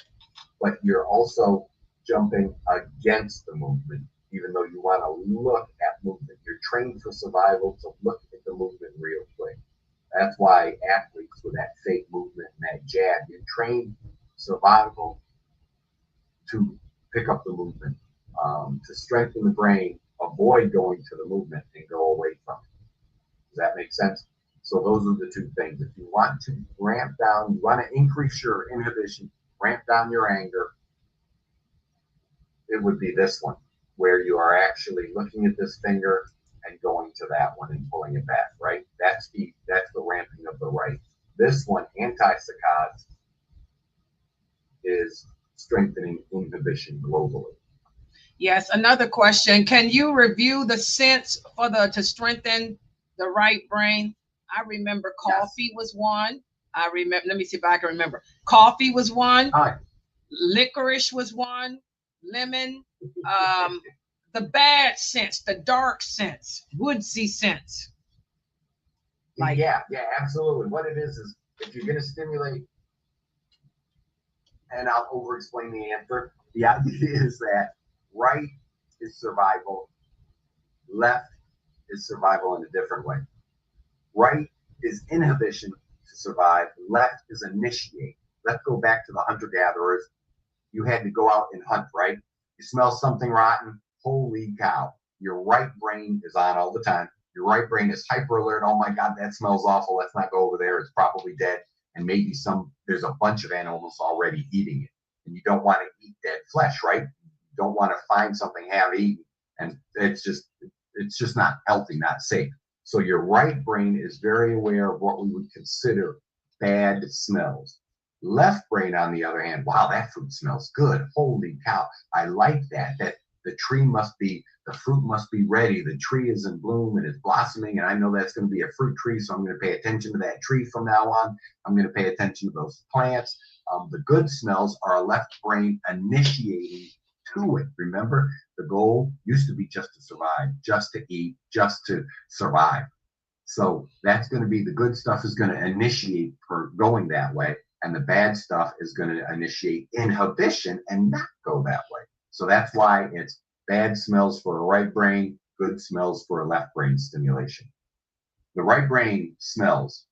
but you're also jumping against the movement, even though you want to look at movement. You're trained for survival to look at the movement real quick. That's why athletes with that fake movement and that jab, you're trained survival to pick up the movement, to strengthen the brain, avoid going to the movement and go away from it. Does that make sense? So those are the two things. If you want to ramp down, you want to increase your inhibition, ramp down your anger, it would be this one, where you are actually looking at this finger and going to that one and pulling it back, right? That's the ramping of the right. This one, anti-saccade, is strengthening inhibition globally. Yes, another question. Can you review the sense for to strengthen the right brain? I remember coffee was one. I remember, let me see if I can remember. Coffee was one. Licorice was one. Lemon. The bad sense, the dark sense, woodsy sense. Like, yeah, absolutely. What it is if you're going to stimulate, and I'll over-explain the answer, the idea is that right is survival, left is survival in a different way. Right is inhibition to survive, left is initiate. Let's go back to the hunter-gatherers. You had to go out and hunt, right? You smell something rotten, holy cow. Your right brain is on all the time. Your right brain is hyper alert. Oh my God, that smells awful. Let's not go over there. It's probably dead. And maybe there's a bunch of animals already eating it. And you don't want to eat dead flesh, right? You don't want to find something half-eaten. And it's just not healthy, not safe. So your right brain is very aware of what we would consider bad smells. Left brain, on the other hand, wow, that fruit smells good. Holy cow. I like that. That the fruit must be ready. The tree is in bloom and it's blossoming. And I know that's going to be a fruit tree. So I'm going to pay attention to that tree from now on. I'm going to pay attention to those plants. The good smells are a left brain initiating to it. Remember, the goal used to be just to survive, just to eat, just to survive. So that's going to be the good stuff is going to initiate for going that way. And the bad stuff is going to initiate inhibition and not go that way. So that's why it's bad smells for a right brain, good smells for a left brain stimulation. The right brain smells.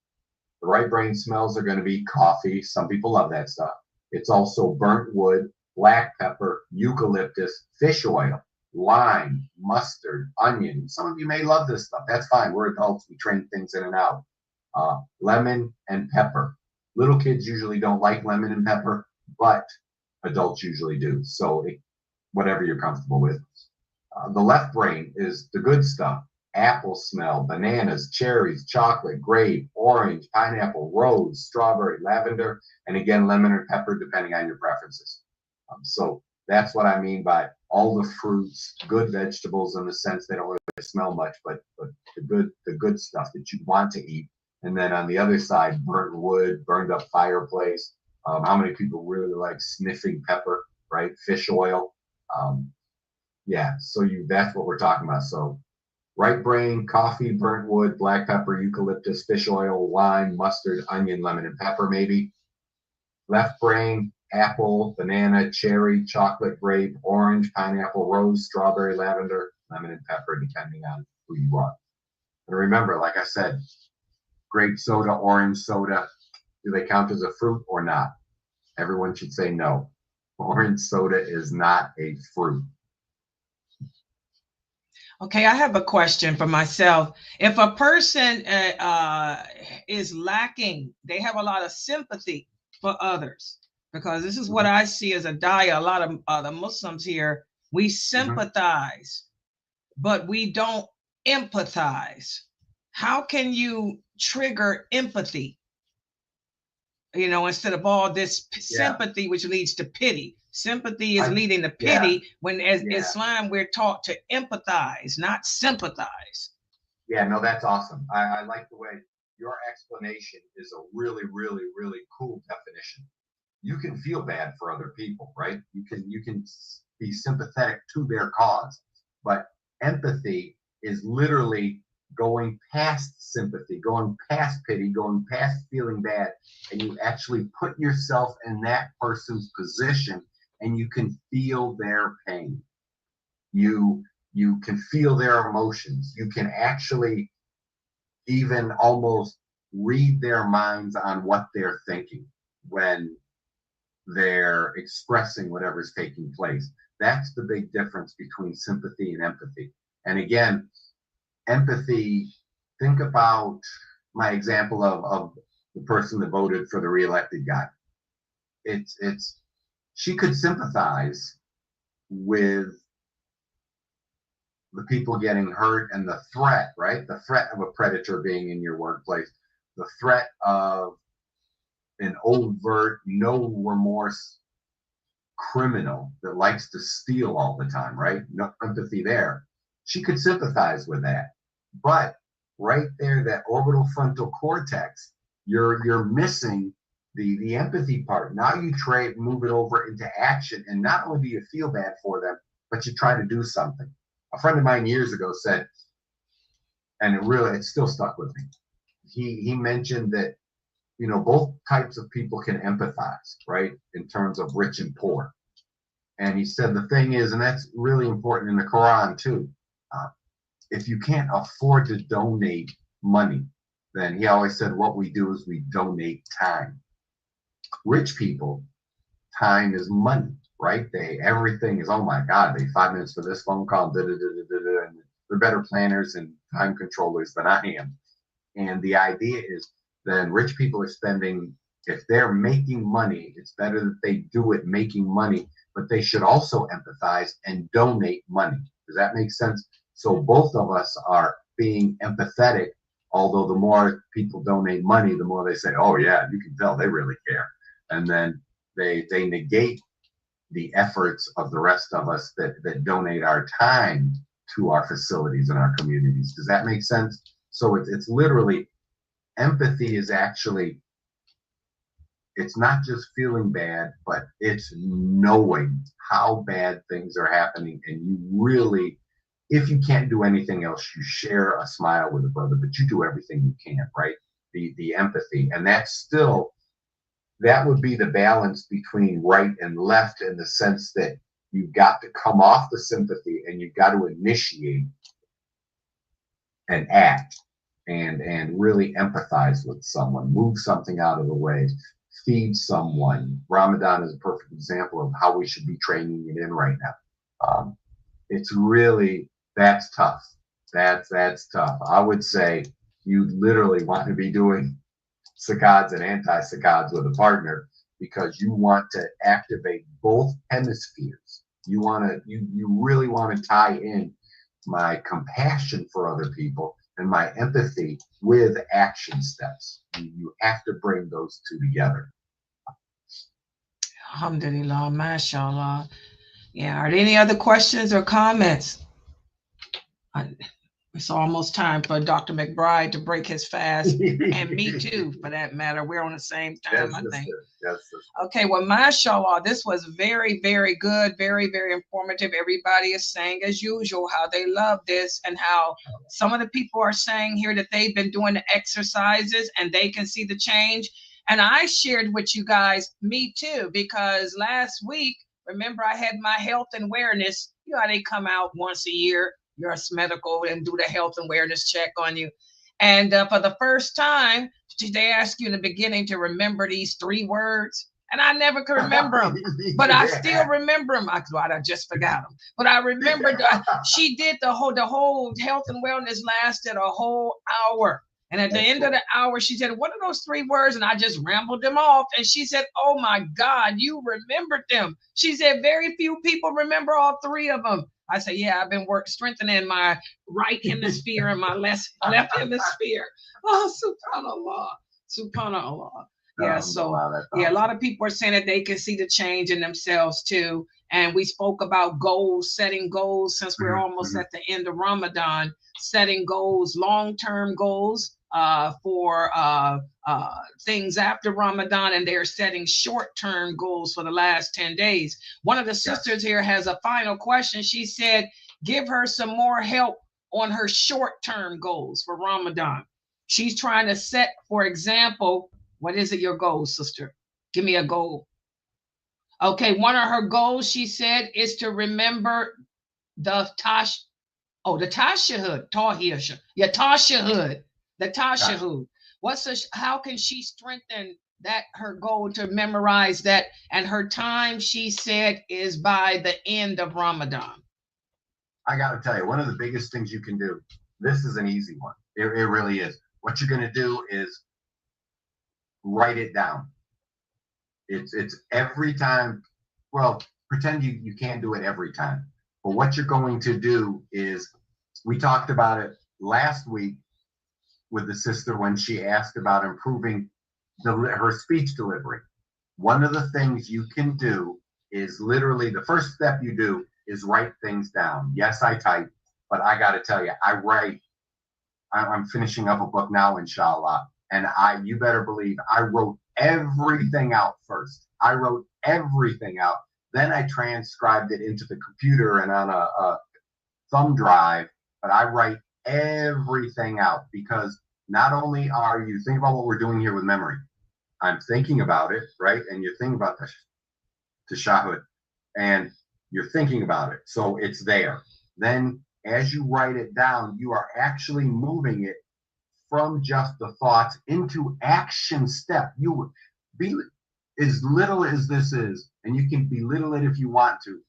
The right brain smells are going to be coffee. Some people love that stuff. It's also burnt wood, black pepper, eucalyptus, fish oil, lime, mustard, onion. Some of you may love this stuff. That's fine. We're adults. We train things in and out. Lemon and pepper. Little kids usually don't like lemon and pepper, but adults usually do. So whatever you're comfortable with. The left brain is the good stuff. Apple smell, bananas, cherries, chocolate, grape, orange, pineapple, rose, strawberry, lavender, and again, lemon or pepper, depending on your preferences. So that's what I mean by all the fruits, good vegetables in the sense they don't really smell much, but the good stuff that you want to eat. And then on the other side, burnt wood, burned up fireplace. How many people really like sniffing pepper, right? Fish oil. So that's what we're talking about. So right brain, coffee, burnt wood, black pepper, eucalyptus, fish oil, lime, mustard, onion, lemon, and pepper maybe. Left brain, apple, banana, cherry, chocolate, grape, orange, pineapple, rose, strawberry, lavender, lemon, and pepper, depending on who you are. And remember, like I said, grape soda, orange soda, do they count as a fruit or not? Everyone should say no. Orange soda is not a fruit. Okay, I have a question for myself. If a person is lacking, they have a lot of sympathy for others, because this is what Mhm, I see as a daya. A lot of the Muslims here, we mhm. sympathize, but we don't empathize. How can you trigger empathy? You know, instead of all this Yeah, sympathy, which leads to pity. Sympathy is I leading to yeah, pity, when as yeah, Islam, we're taught to empathize, not sympathize. yeah. No, that's awesome. I like the way your explanation is a really, really, really cool definition. You can feel bad for other people, right? You can be sympathetic to their cause, but empathy is literally going past sympathy, going past pity, going past feeling bad, and you actually put yourself in that person's position, and you can feel their pain. You can feel their emotions. You can actually even almost read their minds on what they're thinking when they're expressing whatever's taking place. That's the big difference between sympathy and empathy. And again, empathy, think about my example of the person that voted for the reelected guy. It's she could sympathize with the people getting hurt and the threat, right? The threat of a predator being in your workplace, the threat of an overt, no remorse criminal that likes to steal all the time, right? No empathy there. She could sympathize with that. But right there, that orbital frontal cortex, you're missing the empathy part. Now you try move it over into action, and not only do you feel bad for them, but you try to do something. A friend of mine years ago said, and it still stuck with me. He mentioned that both types of people can empathize, right? In terms of rich and poor. And he said the thing is, and that's really important in the Quran too, uh, if you can't afford to donate money, then he always said what we do is we donate time. Rich people, time is money, right? Everything is, oh my God, they 5 minutes for this phone call, da, da, da, da, da, da, and they're better planners and time controllers than I am. And the idea is then rich people are spending, if they're making money, it's better that they do it making money, but they should also empathize and donate money. Does that make sense? So both of us are being empathetic, although the more people donate money, the more they say, oh yeah, you can tell they really care. And then they negate the efforts of the rest of us that donate our time to our facilities and our communities. Does that make sense? So it's literally empathy is actually, it's not just feeling bad, but it's knowing how bad things are happening. And you really, if you can't do anything else, you share a smile with a brother, but you do everything you can, right? The empathy. And that's still, that would be the balance between right and left, in the sense that you've got to come off the sympathy and you've got to initiate and act and really empathize with someone, move something out of the way, feed someone. Ramadan is a perfect example of how we should be training it in right now. It's really, that's tough. That's tough. I would say you literally want to be doing saccades and anti-saccades with a partner, because you want to activate both hemispheres. You really want to tie in my compassion for other people and my empathy with action steps. You have to bring those two together. Alhamdulillah, mashallah. Yeah, are there any other questions or comments? It's almost time for Dr. McBride to break his fast, and me too, for that matter. We're on the same time, Yes, I think. yes. Okay, well, mashallah, this was very, very good, very, very informative. Everybody is saying, as usual, how they love this, and how some of the people are saying here that they've been doing the exercises and they can see the change. And I shared with you guys, me too, because last week, remember, I had my health and awareness. You know how they come out once a year, US Medical, and do the health and awareness check on you. And for the first time, they ask you in the beginning to remember these 3 words. And I never could remember them, but I still remember them. I just forgot them, but I remember she did the whole health and wellness lasted a whole hour. And at the end of the hour, she said, what are those 3 words? And I just rambled them off. And she said, oh my God, you remembered them. She said, very few people remember all 3 of them. I said, yeah, I've been strengthening my right hemisphere and my left hemisphere. Oh, subhanAllah. Subhanallah. Yeah, so yeah, a lot of people are saying that they can see the change in themselves too. And we spoke about goals, setting goals, since we're almost at the end of Ramadan, setting goals, long-term goals for things after Ramadan, and they're setting short-term goals for the last 10 days. One of the sisters here has a final question. She said, give her some more help on her short-term goals for Ramadan. She's trying to set, for example, what is it, your goal, sister? Give me a goal. Okay, one of her goals, she said, is to remember the tashahud, the tashahud. How can she strengthen that, her goal to memorize that? And her time, she said, is by the end of Ramadan. I got to tell you, one of the biggest things you can do, this is an easy one. It really is. What you're going to do is write it down. It's every time. Well, pretend you can't do it every time. But what you're going to do is, we talked about it last week with the sister when she asked about improving her speech delivery. One of the things you can do is literally, the first step you do is write things down. Yes, I type, but I got to tell you, I write. I'm finishing up a book now, inshallah. And you better believe I wrote everything out first. I wrote everything out. Then I transcribed it into the computer and on a thumb drive, but I write everything out, because not only are you thinking about what we're doing here with memory, I'm thinking about it, right? And you're thinking about the tashahud, and you're thinking about it. So it's there. Then as you write it down, you are actually moving it from just the thoughts into action step. You would be as little as this is, and you can belittle it if you want to,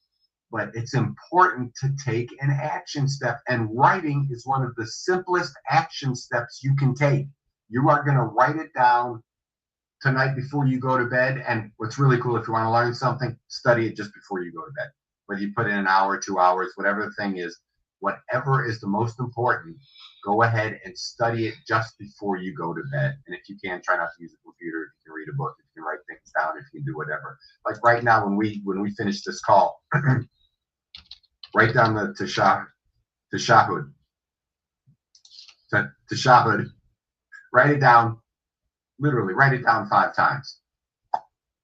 but it's important to take an action step, and writing is one of the simplest action steps you can take. You are going to write it down tonight before you go to bed, and what's really cool, if you want to learn something, study it just before you go to bed. Whether you put in an hour, 2 hours, whatever the thing is, whatever is the most important, go ahead and study it just before you go to bed. And if you can, try not to use a computer. If you can read a book, if you can write things down, if you can do whatever. Like right now, when we finish this call, write down the tashahud. Write it down, literally write it down 5 times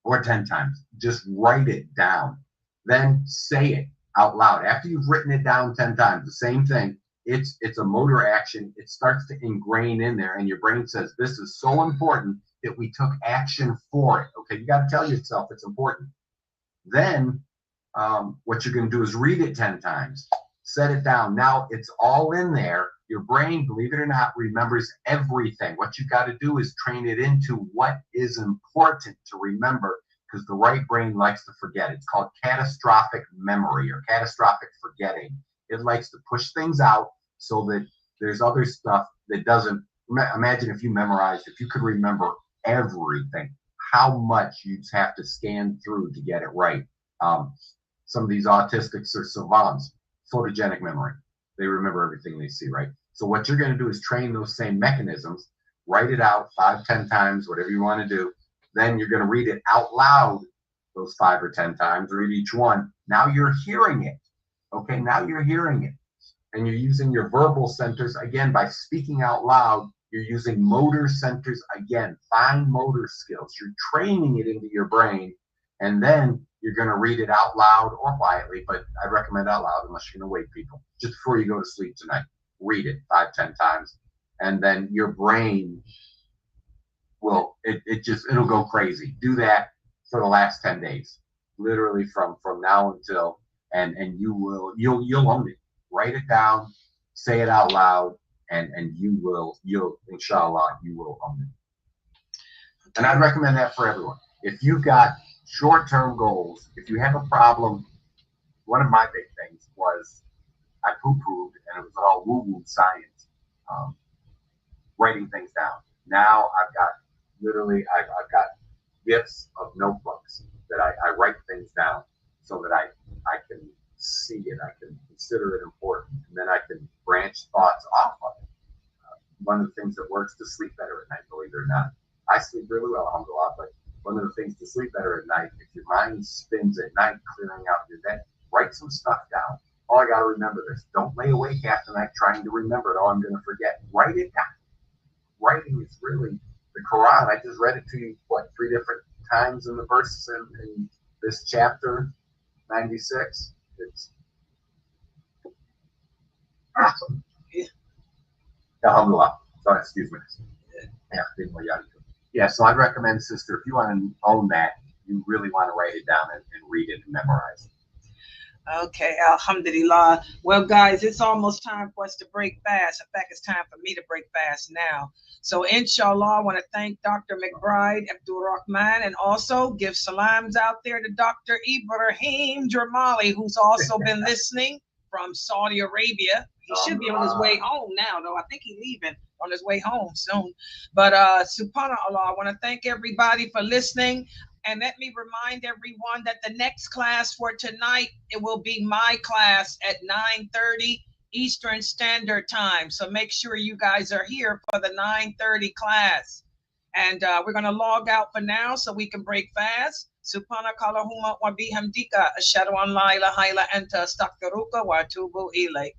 or 10 times. Just write it down. Then say it out loud. After you've written it down 10 times, the same thing. It's a motor action. It starts to ingrain in there, and your brain says, this is so important that we took action for it. Okay, you got to tell yourself it's important. Then what you're going to do is read it 10 times. Set it down. Now it's all in there. Your brain, believe it or not, remembers everything. What you got to do is train it into what is important to remember, because the right brain likes to forget. It's called catastrophic memory or catastrophic forgetting. It likes to push things out so that there's other stuff that doesn't. Imagine if you could remember everything, how much you'd have to scan through to get it right. Some of these autistics are savants, photogenic memory. They remember everything they see, right? So what you're going to do is train those same mechanisms, write it out 5, 10 times, whatever you want to do. Then you're going to read it out loud those 5 or 10 times, read each one. Now you're hearing it. Okay, now you're hearing it. And you're using your verbal centers, again, by speaking out loud. You're using motor centers, again, fine motor skills. You're training it into your brain, and then you're going to read it out loud or quietly, but I recommend out loud unless you're going to wake people. Just before you go to sleep tonight, read it 5, 10 times, and then your brain will, it'll go crazy. Do that for the last 10 days, literally from now until, and you'll own it. Write it down, say it out loud, and you'll inshallah, you will own it. And I'd recommend that for everyone. if you've got short-term goals, if you have a problem, one of my big things was I poo-pooed and it was all woo-woo science, writing things down. Now I've got literally, I've got gifts of notebooks that I write things down so that I can see it, I can consider it important, and then I can branch thoughts off of it. One of the things that works to sleep better at night, believe it or not. I sleep really well, alhamdulillah, but one of the things to sleep better at night, if your mind spins at night, clearing out your head, write some stuff down. Oh, I got to remember this. Don't lay awake after night trying to remember it. Oh, I'm going to forget. Write it down. Writing is really the Quran. I just read it to you, 3 different times in the verse in this chapter 96. It's awesome. Yeah. Alhamdulillah. Sorry, excuse me. Yeah, so I'd recommend, sister, if you want to own that, you really want to write it down and read it and memorize it. Okay, alhamdulillah. Well, guys, it's almost time for us to break fast. In fact, it's time for me to break fast now. So, inshallah, I want to thank Dr. McBride, Abdur Rahman, and also give salams out there to Dr. Ibrahim Jamali, who's also been listening from Saudi Arabia. He should be on his way home now, though. I think he's leaving on his way home soon. But subhanAllah, I want to thank everybody for listening. And let me remind everyone that the next class for tonight, it will be my class at 9:30 Eastern Standard Time. So make sure you guys are here for the 9:30 class. And we're going to log out for now so we can break fast. Subhanakallahumma wa bihamdika ashhadu an la ilaha illa anta astaghfiruka wa atubu ilayk.